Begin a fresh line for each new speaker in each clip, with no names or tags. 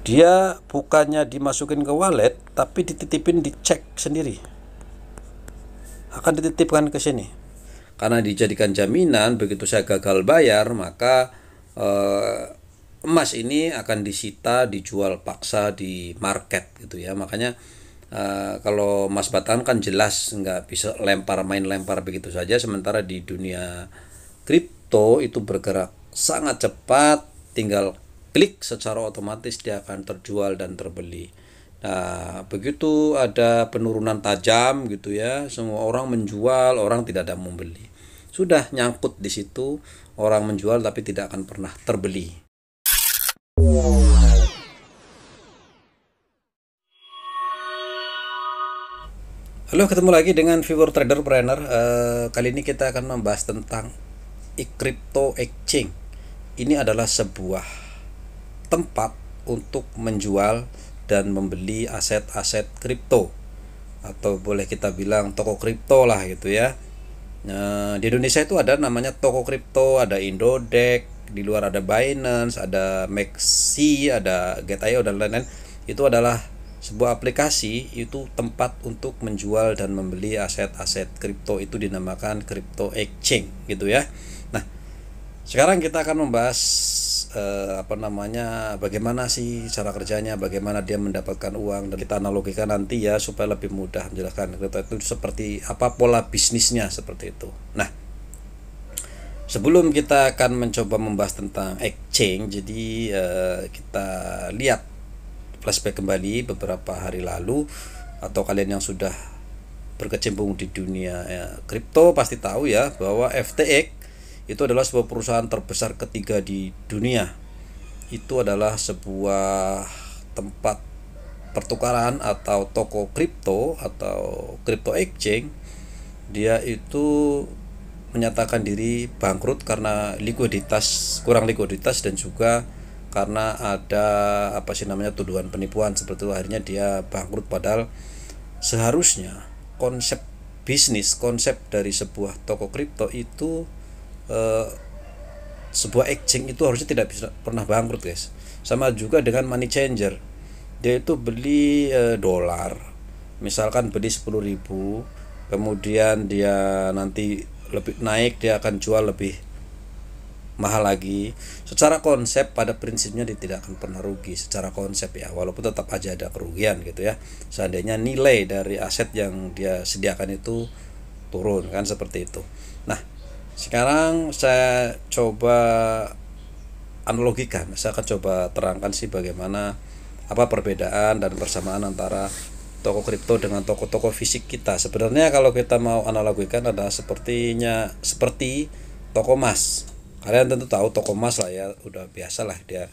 dia bukannya dimasukin ke wallet, tapi dititipin di cek sendiri, akan dititipkan ke sini. Karena dijadikan jaminan begitu saya gagal bayar, maka emas ini akan disita, dijual paksa di market gitu ya. Makanya kalau emas batangan kan jelas nggak bisa main lempar begitu saja. Sementara di dunia kripto itu bergerak sangat cepat, tinggal klik secara otomatis dia akan terjual dan terbeli. Nah, begitu ada penurunan tajam gitu ya, semua orang menjual, orang tidak ada membeli. Sudah nyangkut di situ, orang menjual tapi tidak akan pernah terbeli. Halo, ketemu lagi dengan Viewer Trader Planner. Kali ini kita akan membahas tentang crypto exchange. Ini adalah sebuah tempat untuk menjual dan membeli aset-aset kripto, atau boleh kita bilang toko kripto lah gitu ya. Nah, di Indonesia itu ada namanya toko kripto, ada Indodex, di luar ada Binance, ada Maxi, ada Get.io dan lain-lain. Itu adalah sebuah aplikasi, itu tempat untuk menjual dan membeli aset-aset kripto, itu dinamakan crypto exchange gitu ya. Nah, sekarang kita akan membahas bagaimana sih cara kerjanya, bagaimana dia mendapatkan uang, dan kita analogikan nanti ya supaya lebih mudah menjelaskan kripto itu seperti apa, pola bisnisnya seperti itu. Nah, sebelum kita akan mencoba membahas tentang exchange, jadi kita lihat flashback kembali beberapa hari lalu, atau kalian yang sudah berkecimpung di dunia kripto pasti tahu ya bahwa FTX itu adalah sebuah perusahaan terbesar ketiga di dunia. Itu adalah sebuah tempat pertukaran atau toko kripto atau crypto exchange. Dia itu menyatakan diri bangkrut karena kurang likuiditas, dan juga karena ada tuduhan penipuan seperti itu. Akhirnya dia bangkrut, padahal seharusnya konsep dari sebuah toko kripto itu sebuah exchange itu harusnya tidak bisa pernah bangkrut, guys. Sama juga dengan money changer. Dia itu beli dolar, misalkan beli 10.000, kemudian dia nanti lebih naik, dia akan jual lebih mahal lagi. Secara konsep pada prinsipnya dia tidak akan pernah rugi secara konsep ya, walaupun tetap aja ada kerugian gitu ya, seandainya nilai dari aset yang dia sediakan itu turun kan, seperti itu. Nah, sekarang saya coba analogikan, saya akan coba terangkan sih bagaimana apa perbedaan dan persamaan antara toko kripto dengan toko-toko fisik kita. Sebenarnya kalau kita mau analogikan ada seperti toko emas. Kalian tentu tahu toko emas lah ya, udah biasa lah dia,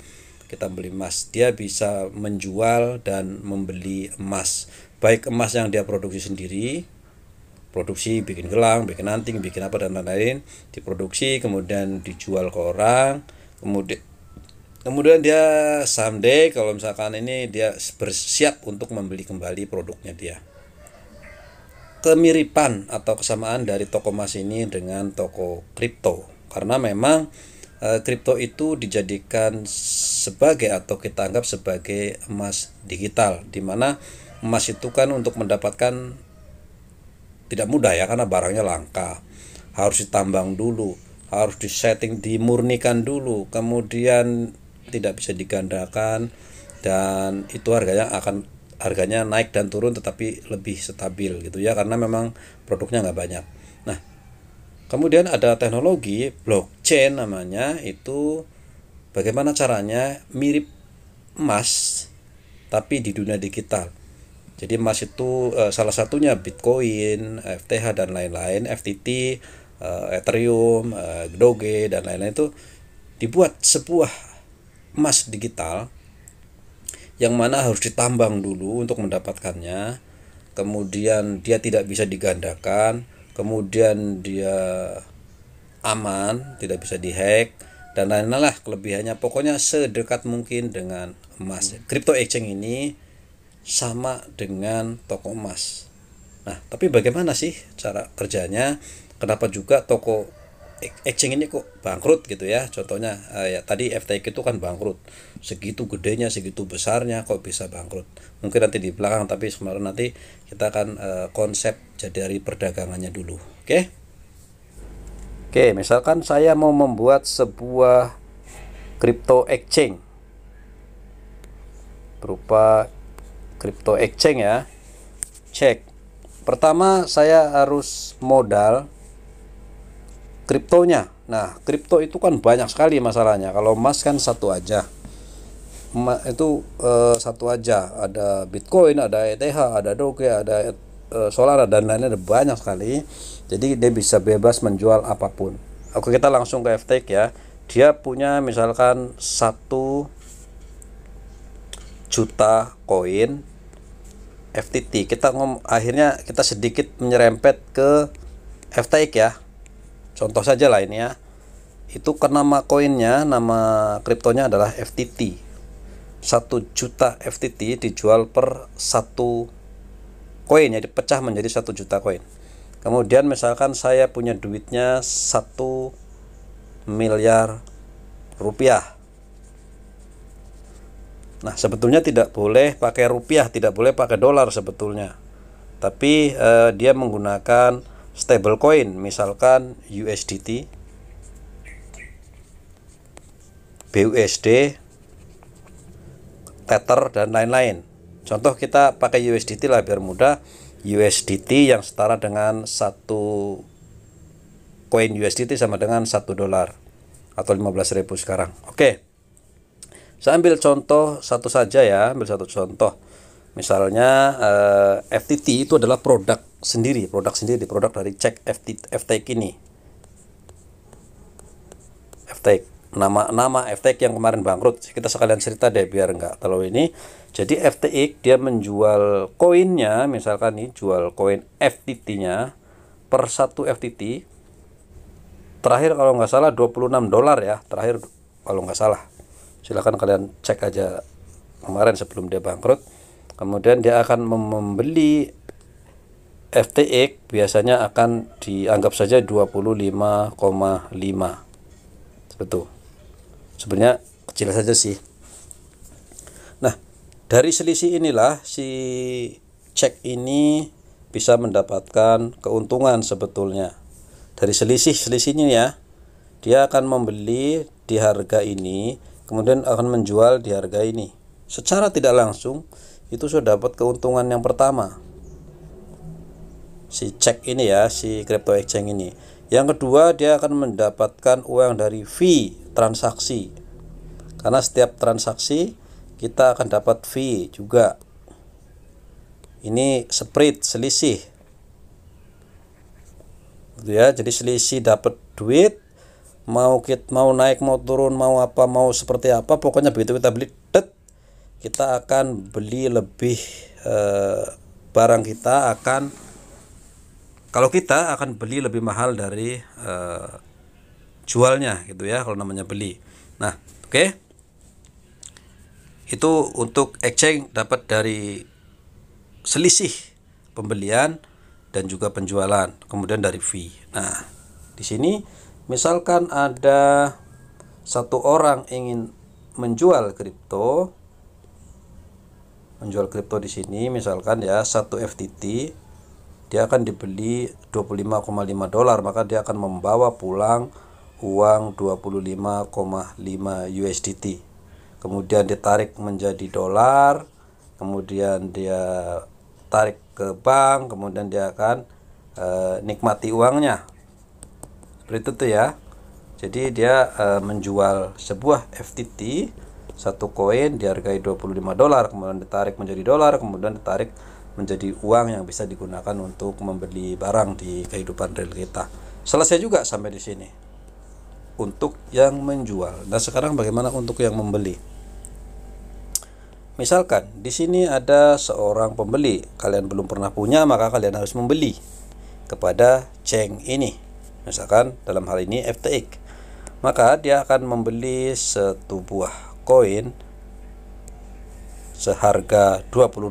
kita beli emas. Dia bisa menjual dan membeli emas, baik emas yang dia produksi sendiri, bikin gelang, bikin anting, bikin apa dan lain-lain, diproduksi kemudian dijual ke orang, kemudian dia someday kalau misalkan ini dia bersiap untuk membeli kembali produknya dia. Kemiripan atau kesamaan dari toko emas ini dengan toko kripto, karena memang kripto itu dijadikan sebagai, atau kita anggap sebagai emas digital, dimana emas itu kan untuk mendapatkan tidak mudah ya, karena barangnya langka, harus ditambang dulu, harus disetting, dimurnikan dulu, kemudian tidak bisa digandakan, dan itu harganya naik dan turun, tetapi lebih stabil gitu ya, karena memang produknya nggak banyak. Nah, kemudian ada teknologi blockchain namanya, itu bagaimana caranya mirip emas tapi di dunia digital. Jadi emas itu salah satunya Bitcoin, FTH dan lain-lain, FTT, Ethereum, Doge dan lain-lain, itu dibuat sebuah emas digital yang mana harus ditambang dulu untuk mendapatkannya, kemudian dia tidak bisa digandakan, kemudian dia aman, tidak bisa dihack dan lain-lain lah kelebihannya. Pokoknya sedekat mungkin dengan emas. Crypto exchange ini sama dengan toko emas. Nah, tapi bagaimana sih cara kerjanya? Kenapa juga toko exchange ini kok bangkrut gitu ya. Contohnya ya tadi FTX itu kan bangkrut, segitu gedenya, segitu besarnya kok bisa bangkrut. Mungkin nanti di belakang, tapi sebenarnya nanti kita akan konsep dari perdagangannya dulu. Oke, misalkan saya mau membuat sebuah crypto exchange berupa crypto exchange ya. Cek, pertama saya harus modal kriptonya. Nah, kripto itu kan banyak sekali masalahnya. Kalau emas kan satu aja. Itu satu aja. Ada Bitcoin, ada ETH, ada Doge, ada Solana dan lainnya, ada banyak sekali. Jadi dia bisa bebas menjual apapun. Oke, kita langsung ke FTX ya. Dia punya misalkan 1 juta koin FTT. Akhirnya kita sedikit menyerempet ke FTX ya. Contoh saja lah ini ya. Itu kan nama koinnya, nama kriptonya adalah FTT. 1 juta FTT dijual per 1 koin, jadi pecah menjadi 1 juta koin. Kemudian misalkan saya punya duitnya 1 miliar rupiah. Nah, sebetulnya tidak boleh pakai rupiah, tidak boleh pakai dolar sebetulnya. Tapi dia menggunakan stable coin, misalkan USDT, BUSD, Tether dan lain-lain. Contoh kita pakai USDT lah biar mudah. USDT yang setara dengan 1 koin USDT sama dengan 1 dolar atau 15.000 sekarang. Oke. Saya ambil contoh satu saja ya, ambil satu contoh. Misalnya FTT itu adalah produk dari cek FTX ini. FTX, nama FTX yang kemarin bangkrut. Kita sekalian cerita deh biar nggak terlalu ini. Jadi FTX dia menjual koinnya, misalkan nih jual koin FTT-nya per 1 FTT. Terakhir kalau nggak salah 26 dolar ya, terakhir kalau nggak salah. Silakan kalian cek aja kemarin sebelum dia bangkrut. Kemudian dia akan membeli FTX, biasanya akan dianggap saja 25,5. Betul. Sebenarnya kecil saja sih. Nah, dari selisih inilah si cek ini bisa mendapatkan keuntungan sebetulnya. Dari selisihnya ya. Dia akan membeli di harga ini, kemudian akan menjual di harga ini. Secara tidak langsung itu sudah dapat keuntungan yang pertama. Si cek ini ya, si crypto exchange ini. Yang kedua, dia akan mendapatkan uang dari fee transaksi. Karena setiap transaksi kita akan dapat fee juga. Ini spread, selisih. Gitu ya, jadi selisih dapat duit, mau naik, mau turun, mau apa, mau seperti apa, pokoknya begitu kita beli, kita akan beli lebih, barang kita akan, kalau kita akan beli lebih mahal dari jualnya gitu ya, kalau namanya beli. Nah, oke. Itu untuk exchange dapat dari selisih pembelian dan juga penjualan, kemudian dari fee. Nah, di sini misalkan ada satu orang ingin menjual kripto di sini, misalkan ya 1 FTT, dia akan dibeli 25,5 dolar, maka dia akan membawa pulang uang 25,5 USDT. Kemudian ditarik menjadi dolar, kemudian dia tarik ke bank, kemudian dia akan nikmati uangnya. Seperti itu tuh ya. Jadi dia menjual sebuah FTT, 1 koin dihargai 25 dolar, kemudian ditarik menjadi dolar, kemudian ditarik menjadi uang yang bisa digunakan untuk membeli barang di kehidupan real kita. Selesai juga sampai di sini untuk yang menjual. Nah, sekarang bagaimana untuk yang membeli? Misalkan di sini ada seorang pembeli, kalian belum pernah punya, maka kalian harus membeli kepada Cheng ini. Misalkan dalam hal ini FTX. Maka dia akan membeli sebuah koin seharga 26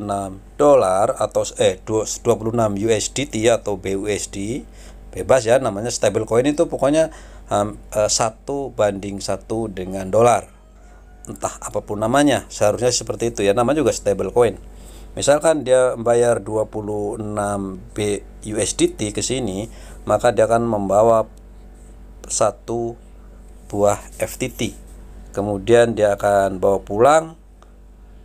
dolar atau 26 USDT atau BUSD, bebas ya, namanya stable coin itu pokoknya 1:1 dengan dolar, entah apapun namanya. Seharusnya seperti itu ya, namanya juga stable coin. Misalkan dia membayar 26 B USDT ke sini, maka dia akan membawa satu buah FTT. Kemudian dia akan bawa pulang,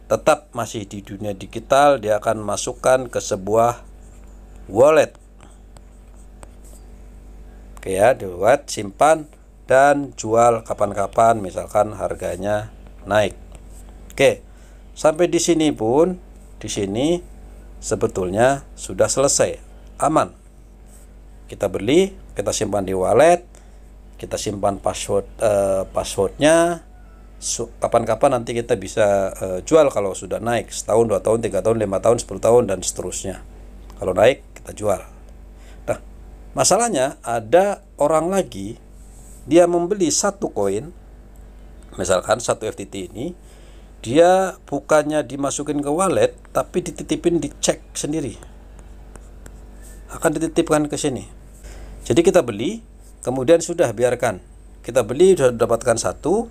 tetap masih di dunia digital, dia akan masukkan ke sebuah wallet. Oke ya, di wallet, simpan dan jual kapan-kapan misalkan harganya naik. Oke. Sampai di sini pun, di sini sebetulnya sudah selesai, aman. Kita beli, kita simpan di wallet, kita simpan passwordnya. Kapan-kapan nanti kita bisa jual kalau sudah naik, setahun, 2 tahun, 3 tahun, 5 tahun, 10 tahun dan seterusnya. Kalau naik kita jual. Nah, masalahnya ada orang lagi, dia membeli satu koin, misalkan satu FTT ini, dia bukannya dimasukin ke wallet, tapi dititipin di cek sendiri, akan dititipkan ke sini. Jadi kita beli, kemudian sudah biarkan, kita beli sudah dapatkan satu,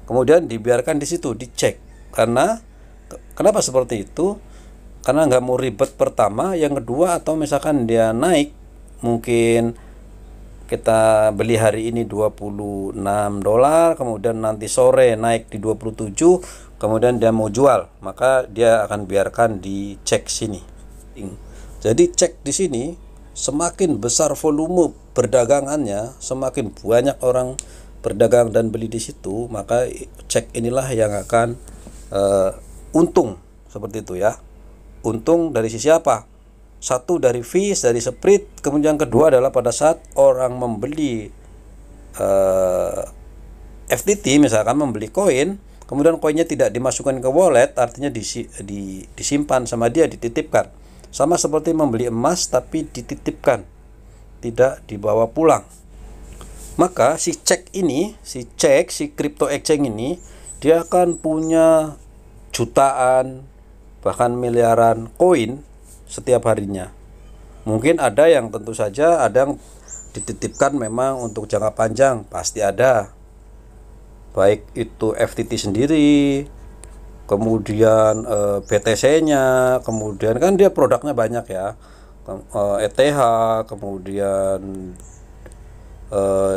kemudian dibiarkan di situ dicek. Karena kenapa seperti itu? Karena nggak mau ribet pertama, yang kedua, atau misalkan dia naik, mungkin kita beli hari ini 26 dolar, kemudian nanti sore naik di 27, kemudian dia mau jual, maka dia akan biarkan di cek sini. Jadi cek di sini, semakin besar volume perdagangannya, semakin banyak orang berdagang dan beli di situ, maka cek inilah yang akan untung, seperti itu ya. Untung dari sisi apa? Satu dari fees, dari spread, kemudian kedua adalah pada saat orang membeli FTT, misalkan membeli koin, kemudian koinnya tidak dimasukkan ke wallet, artinya disimpan sama dia, dititipkan. Sama seperti membeli emas tapi dititipkan, tidak dibawa pulang. Maka si crypto exchange ini, dia akan punya jutaan bahkan miliaran koin setiap harinya. Mungkin ada yang tentu saja, ada yang dititipkan memang untuk jangka panjang, pasti ada. Baik itu FTT sendiri, kemudian BTC-nya, kemudian kan dia produknya banyak ya, ETH, kemudian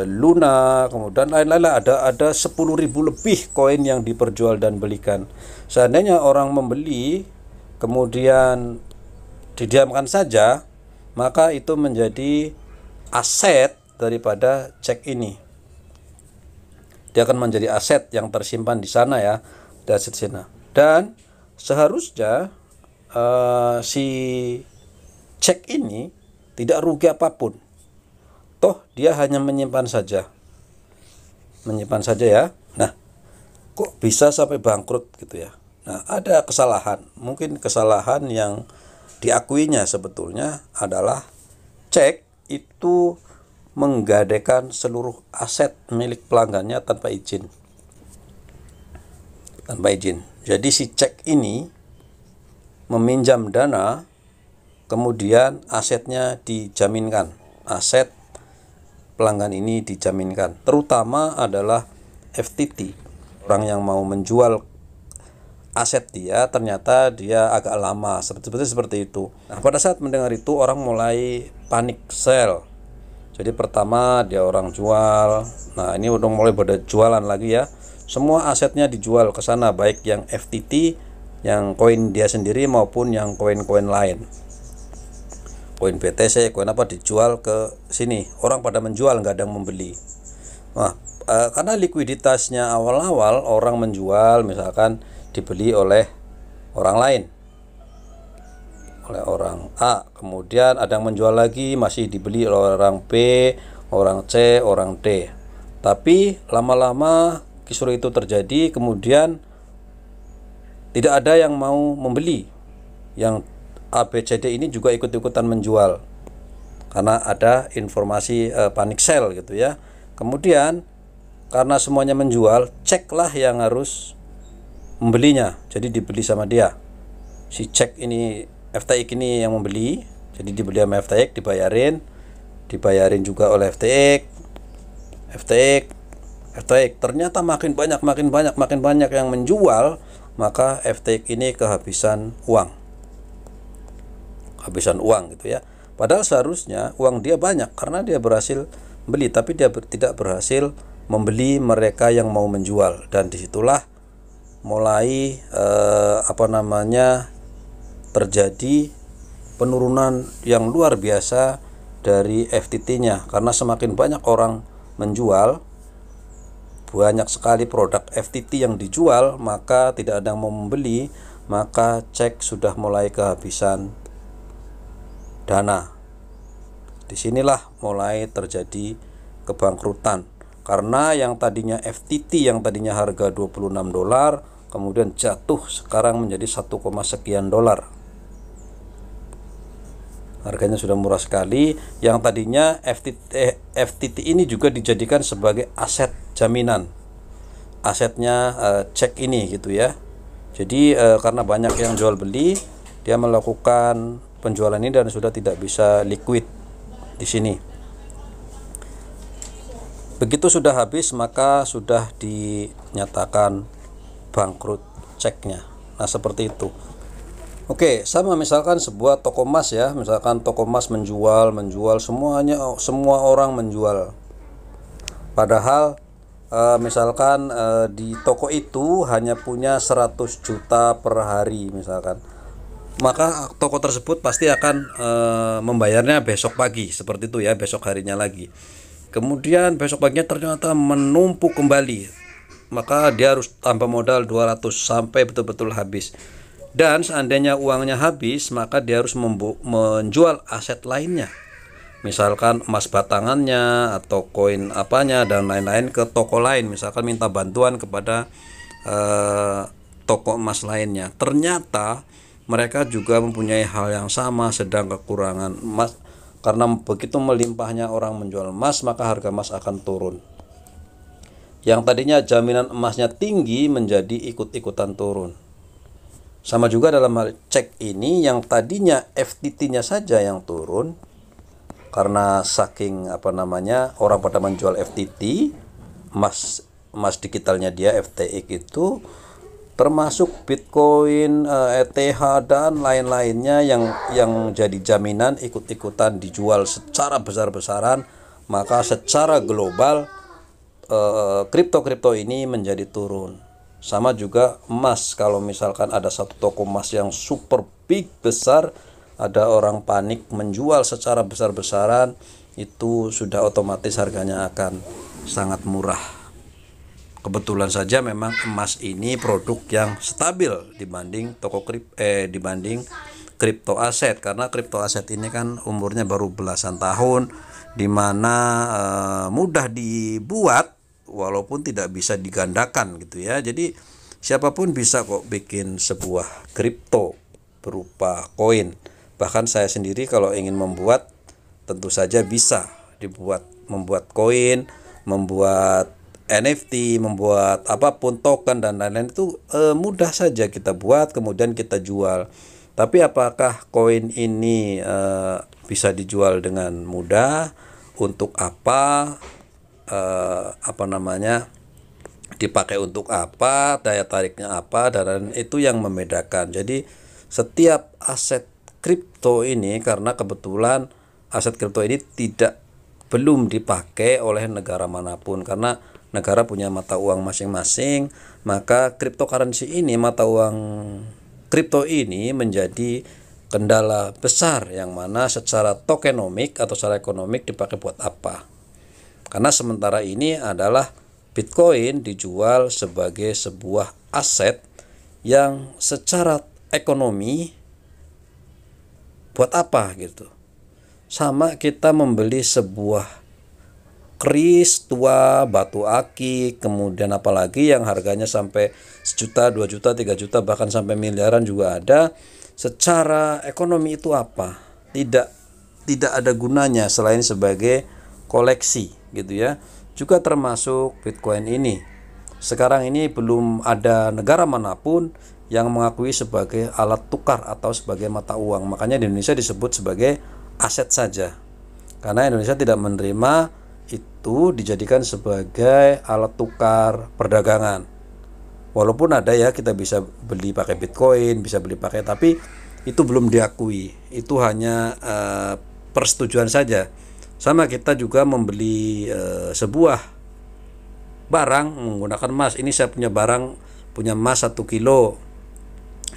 Luna, kemudian lain-lain, ada 10.000 lebih koin yang diperjual dan belikan. Seandainya orang membeli kemudian didiamkan saja, maka itu menjadi aset daripada cek ini. Dia akan menjadi aset yang tersimpan di sana ya, di aset sana. Dan seharusnya si cek ini tidak rugi apapun. Toh dia hanya menyimpan saja ya. Nah, kok bisa sampai bangkrut gitu ya? Nah, ada kesalahan. Mungkin kesalahan yang diakuinya sebetulnya adalah cek itu menggadaikan seluruh aset milik pelanggannya tanpa izin. Jadi si cek ini meminjam dana, kemudian asetnya dijaminkan. Aset pelanggan ini dijaminkan. Terutama adalah FTT. Orang yang mau menjual aset dia, ternyata dia agak lama, seperti itu. Nah, pada saat mendengar itu orang mulai panik sell. Jadi pertama dia orang jual. Nah, ini udah mulai pada jualan lagi ya. Semua asetnya dijual ke sana, baik yang FTT, yang koin dia sendiri maupun yang koin-koin lain. Koin BTC, koin apa dijual ke sini. Orang pada menjual, nggak ada yang membeli. Nah, karena likuiditasnya awal-awal orang menjual, misalkan dibeli oleh orang lain, oleh orang A, kemudian ada yang menjual lagi, masih dibeli oleh orang B, orang C, orang D. Tapi lama-lama kisru itu terjadi, kemudian tidak ada yang mau membeli. Yang ABCD ini juga ikut-ikutan menjual karena ada informasi panic sell gitu ya. Kemudian karena semuanya menjual, ceklah yang harus membelinya, jadi dibeli sama dia. Si cek ini, FTX ini yang membeli, jadi dibeli sama FTX, dibayarin juga oleh FTX. FTX FTX ternyata makin banyak yang menjual, maka FTX ini kehabisan uang gitu ya. Padahal seharusnya uang dia banyak karena dia berhasil beli, tapi dia tidak berhasil membeli mereka yang mau menjual, dan disitulah mulai terjadi penurunan yang luar biasa dari FTT-nya, karena semakin banyak orang menjual, banyak sekali produk FTT yang dijual, maka tidak ada yang mau membeli, maka cek sudah mulai kehabisan dana. Disinilah mulai terjadi kebangkrutan, karena yang tadinya FTT yang tadinya harga $26 kemudian jatuh sekarang menjadi 1, sekian dolar. Harganya sudah murah sekali. Yang tadinya FTT ini juga dijadikan sebagai aset jaminan, asetnya cek ini gitu ya. Jadi karena banyak yang jual beli, dia melakukan penjualan ini dan sudah tidak bisa liquid di sini. Begitu sudah habis, maka sudah dinyatakan bangkrut ceknya. Nah, seperti itu. Oke, sama misalkan sebuah toko emas ya, misalkan toko emas menjual semua orang menjual. Padahal misalkan di toko itu hanya punya 100 juta per hari misalkan. Maka toko tersebut pasti akan membayarnya besok pagi, seperti itu ya, besok harinya lagi. Kemudian besok paginya ternyata menumpuk kembali, maka dia harus tambah modal 200 sampai betul-betul habis. Dan seandainya uangnya habis, maka dia harus menjual aset lainnya, misalkan emas batangannya atau koin apanya dan lain-lain ke toko lain, misalkan minta bantuan kepada toko emas lainnya. Ternyata mereka juga mempunyai hal yang sama, sedang kekurangan emas. Karena begitu melimpahnya orang menjual emas, maka harga emas akan turun. Yang tadinya jaminan emasnya tinggi menjadi ikut-ikutan turun. Sama juga dalam hal cek ini, yang tadinya FTT-nya saja yang turun karena saking orang pada menjual FTT, emas digitalnya dia FTX itu, termasuk Bitcoin, ETH dan lain-lainnya yang jadi jaminan ikut-ikutan dijual secara besar-besaran, maka secara global kripto ini menjadi turun. Sama juga emas, kalau misalkan ada satu toko emas yang super big besar, ada orang panik menjual secara besar-besaran, itu sudah otomatis harganya akan sangat murah. Kebetulan saja memang emas ini produk yang stabil dibanding dibanding kripto aset, karena kripto aset ini kan umurnya baru belasan tahun, dimana mudah dibuat walaupun tidak bisa digandakan gitu ya. Jadi siapapun bisa kok bikin sebuah kripto berupa koin. Bahkan saya sendiri kalau ingin membuat, tentu saja bisa membuat koin, membuat NFT, membuat apapun token dan lain-lain, itu mudah saja kita buat kemudian kita jual. Tapi apakah koin ini bisa dijual dengan mudah? Untuk apa? Dipakai untuk apa, daya tariknya apa, dan itu yang membedakan. Jadi setiap aset kripto ini, karena kebetulan aset kripto ini belum dipakai oleh negara manapun, karena negara punya mata uang masing-masing, maka cryptocurrency ini, mata uang kripto ini menjadi kendala besar, yang mana secara tokenomik atau secara ekonomik dipakai buat apa. Karena sementara ini adalah Bitcoin dijual sebagai sebuah aset yang secara ekonomi buat apa gitu. Sama kita membeli sebuah keris tua, batu akik, kemudian apalagi yang harganya sampai 1 juta, 2 juta, 3 juta, bahkan sampai miliaran juga ada. Secara ekonomi itu apa? Tidak ada gunanya selain sebagai koleksi gitu ya. Juga termasuk Bitcoin ini. Sekarang ini belum ada negara manapun yang mengakui sebagai alat tukar atau sebagai mata uang. Makanya di Indonesia disebut sebagai aset saja. Karena Indonesia tidak menerima itu dijadikan sebagai alat tukar perdagangan. Walaupun ada ya, kita bisa beli pakai Bitcoin, bisa beli pakai, tapi itu belum diakui. Itu hanya persetujuan saja. Sama kita juga membeli sebuah barang menggunakan emas. Ini saya punya barang, punya emas 1 kilo.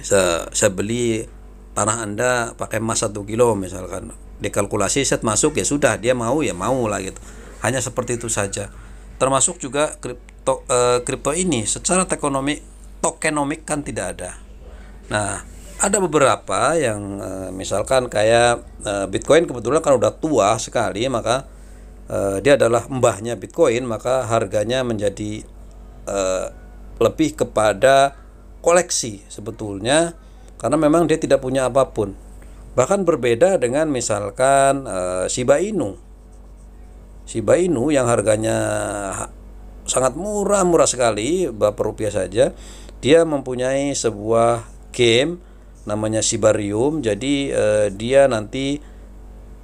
Saya beli tanah Anda pakai emas 1 kilo misalkan. Dikalkulasi set masuk, ya sudah, dia mau ya mau lah gitu. Hanya seperti itu saja. Termasuk juga kripto ini secara tokenomik kan tidak ada. Nah, ada beberapa yang misalkan kayak Bitcoin kebetulan kan udah tua sekali, maka dia adalah mbahnya Bitcoin, maka harganya menjadi lebih kepada koleksi sebetulnya, karena memang dia tidak punya apapun. Bahkan berbeda dengan misalkan Shiba Inu. Shiba Inu yang harganya sangat murah sekali, beberapa rupiah saja. Dia mempunyai sebuah game namanya Shibarium. Jadi dia nanti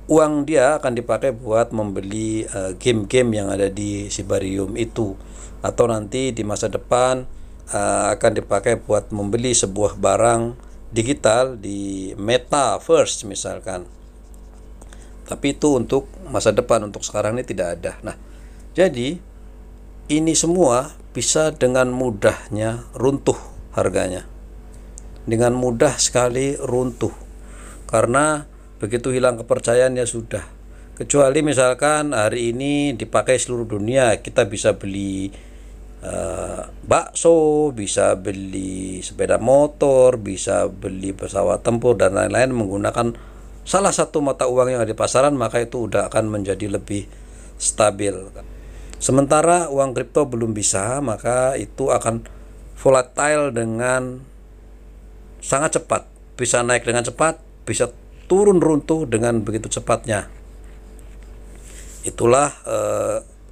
uang dia akan dipakai buat membeli game-game yang ada di Shibarium itu, atau nanti di masa depan akan dipakai buat membeli sebuah barang digital di Metaverse misalkan. Tapi itu untuk masa depan, untuk sekarang ini tidak ada. Nah, jadi ini semua bisa dengan mudahnya runtuh harganya. Dengan mudah sekali runtuh. Karena begitu hilang kepercayaan ya sudah. Kecuali misalkan hari ini dipakai seluruh dunia, kita bisa beli bakso, bisa beli sepeda motor, bisa beli pesawat tempur dan lain-lain menggunakan salah satu mata uang yang ada di pasaran, maka itu udah akan menjadi lebih stabil. Sementara uang kripto belum bisa, maka itu akan volatile dengan sangat cepat. Bisa naik dengan cepat, bisa turun runtuh dengan begitu cepatnya. Itulah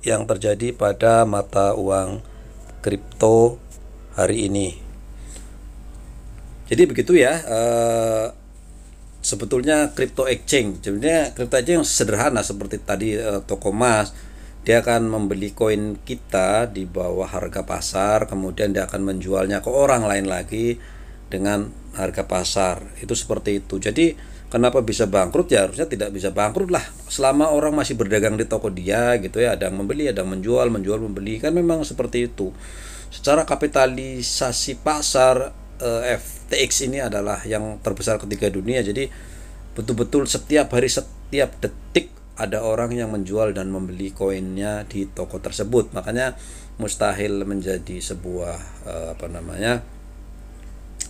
yang terjadi pada mata uang kripto hari ini. Jadi begitu ya. Sebetulnya crypto exchange, sebenarnya crypto exchange yang sederhana seperti tadi toko emas, dia akan membeli koin kita di bawah harga pasar, kemudian dia akan menjualnya ke orang lain lagi dengan harga pasar. Itu seperti itu. Jadi kenapa bisa bangkrut? Ya harusnya tidak bisa bangkrut lah, selama orang masih berdagang di toko dia gitu ya, ada yang membeli, ada yang menjual, membeli, kan memang seperti itu. Secara kapitalisasi pasar, FTX ini adalah yang terbesar ketiga dunia. Jadi betul-betul setiap hari, setiap detik ada orang yang menjual dan membeli koinnya di toko tersebut. Makanya mustahil menjadi sebuah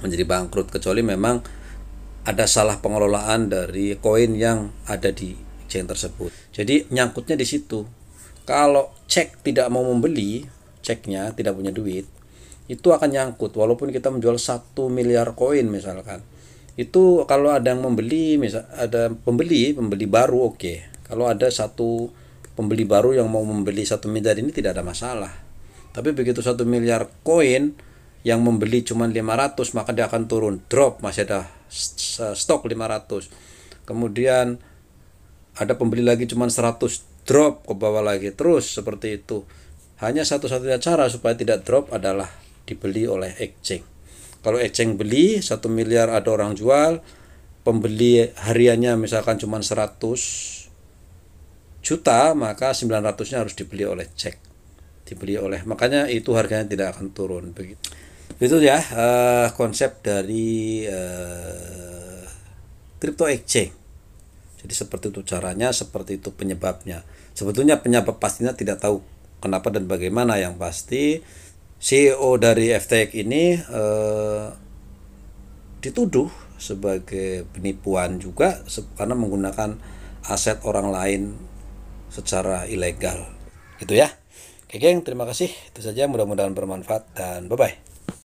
menjadi bangkrut, kecuali memang ada salah pengelolaan dari koin yang ada di chain tersebut. Jadi nyangkutnya di situ. Kalau cek tidak mau membeli, ceknya tidak punya duit, itu akan nyangkut. Walaupun kita menjual 1 miliar koin misalkan, itu kalau ada yang membeli, misal ada pembeli baru, oke. Kalau ada satu pembeli baru yang mau membeli 1 miliar ini tidak ada masalah. Tapi begitu 1 miliar koin yang membeli cuma 500, maka dia akan turun, drop, masih ada stok 500. Kemudian ada pembeli lagi cuma 100, drop ke bawah lagi, terus seperti itu. Hanya satu-satunya cara supaya tidak drop adalah dibeli oleh exchange. Kalau exchange beli 1 miliar, ada orang jual, pembeli hariannya misalkan cuma 100 juta, maka 900-nya harus dibeli oleh makanya itu harganya tidak akan turun. Begitu. Itu ya konsep dari crypto exchange. Jadi seperti itu caranya, seperti itu penyebabnya. Sebetulnya penyebab pastinya tidak tahu kenapa dan bagaimana. Yang pasti CEO dari FTX ini dituduh sebagai penipuan juga karena menggunakan aset orang lain secara ilegal. Gitu ya. Oke geng, terima kasih. Itu saja, mudah-mudahan bermanfaat dan bye-bye.